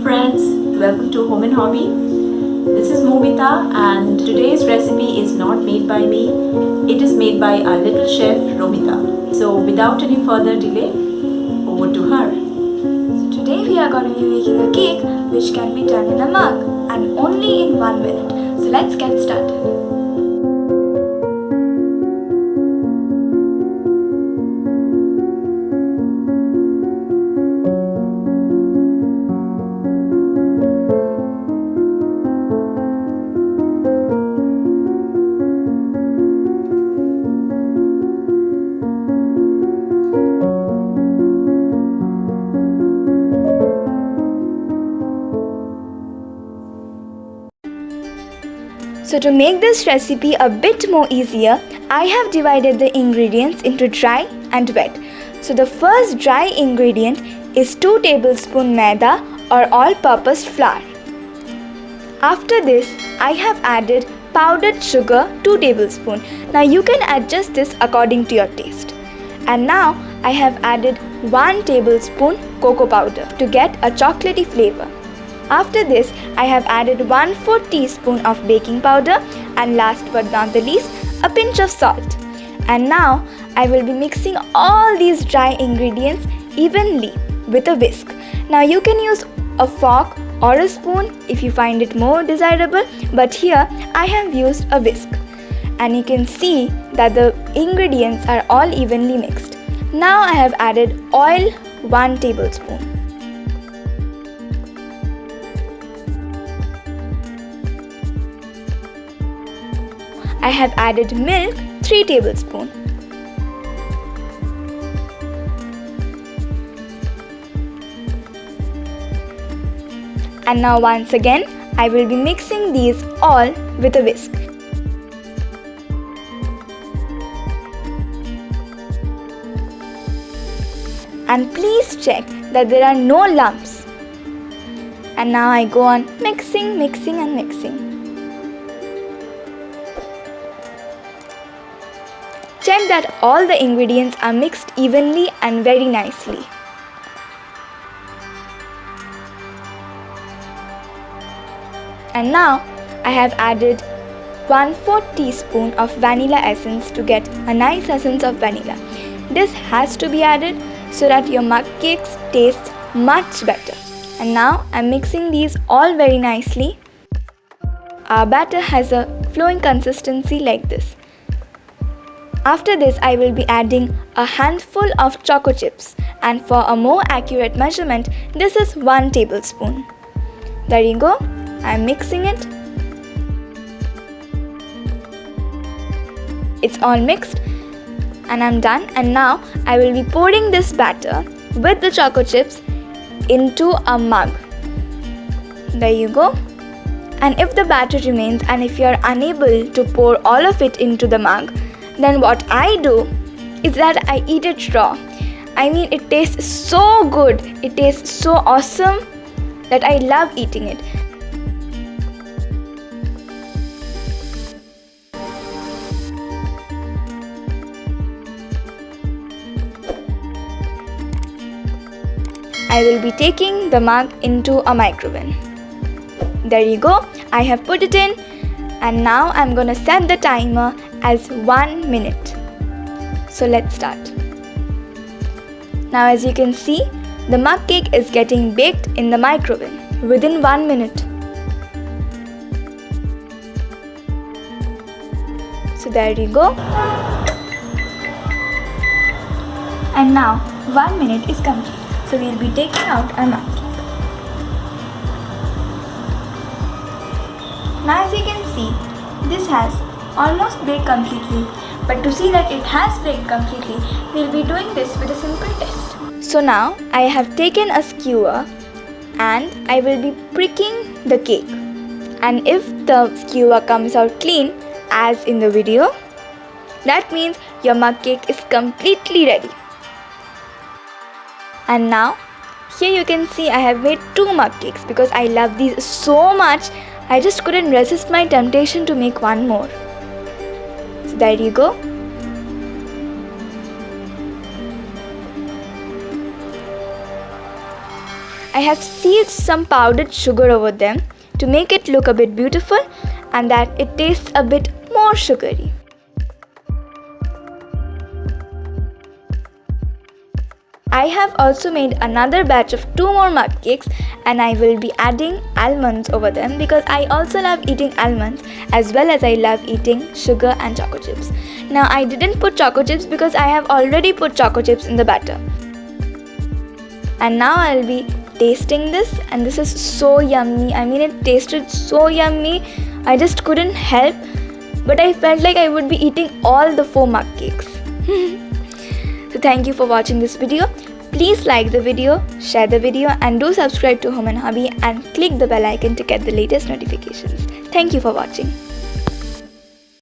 friends, welcome to Home and Hobby. This is Maida and today's recipe is not made by me, it is made by our little chef Romita. So without any further delay, over to her. So today we are going to be making a cake which can be done in a mug and only in 1 minute. So let's get started. So to make this recipe a bit more easier, I have divided the ingredients into dry and wet. So the first dry ingredient is 2 tablespoons Maida or all-purpose flour. After this, I have added powdered sugar 2 tablespoons. Now you can adjust this according to your taste. And now I have added 1 tablespoon cocoa powder to get a chocolatey flavor. After this, I have added 1/4 teaspoon of baking powder and last but not the least, a pinch of salt. And now, I will be mixing all these dry ingredients evenly with a whisk. Now you can use a fork or a spoon if you find it more desirable, but here I have used a whisk. And you can see that the ingredients are all evenly mixed. Now I have added oil 1 tablespoon. I have added milk 3 tablespoons. And now once again, I will be mixing these all with a whisk. And please check that there are no lumps. And now I go on mixing and mixing. Check that all the ingredients are mixed evenly and very nicely. And now I have added 1/4 teaspoon of vanilla essence to get a nice essence of vanilla. This has to be added so that your mug cakes taste much better. And now I'm mixing these all very nicely. Our batter has a flowing consistency like this. After this, I will be adding a handful of choco chips, and for a more accurate measurement, this is 1 tablespoon. There you go. I'm mixing it. It's all mixed and I'm done. And now I will be pouring this batter with the choco chips into a mug. There you go. And if the batter remains and if you are unable to pour all of it into the mug, then what I do is that I eat it raw. I mean, it tastes so good, it tastes so awesome that I love eating it. I will be taking the mug into a microwave. There you go, I have put it in. And now I'm gonna set the timer as 1 minute. So let's start. Now as you can see, the mug cake is getting baked in the microwave within 1 minute. So there you go. And now 1 minute is complete. So we'll be taking out our mug cake. Now as you can see, this has almost baked completely, but to see that it has baked completely, we'll be doing this with a simple test. So now I have taken a skewer and I will be pricking the cake, and if the skewer comes out clean as in the video, that means your mug cake is completely ready. And now here you can see I have made 2 mug cakes because I love these so much. I just couldn't resist my temptation to make one more. So there you go. I have sealed some powdered sugar over them to make it look a bit beautiful and that it tastes a bit more sugary. I have also made another batch of 2 more mug cakes and I will be adding almonds over them because I also love eating almonds as well as I love eating sugar and choco chips. Now I didn't put choco chips because I have already put choco chips in the batter. And now I'll be tasting this and this is so yummy. I mean, it tasted so yummy. I just couldn't help, but I felt like I would be eating all the 4 mug cakes. So thank you for watching this video. Please like the video, share the video and do subscribe to Home and Hobby and click the bell icon to get the latest notifications. Thank you for watching.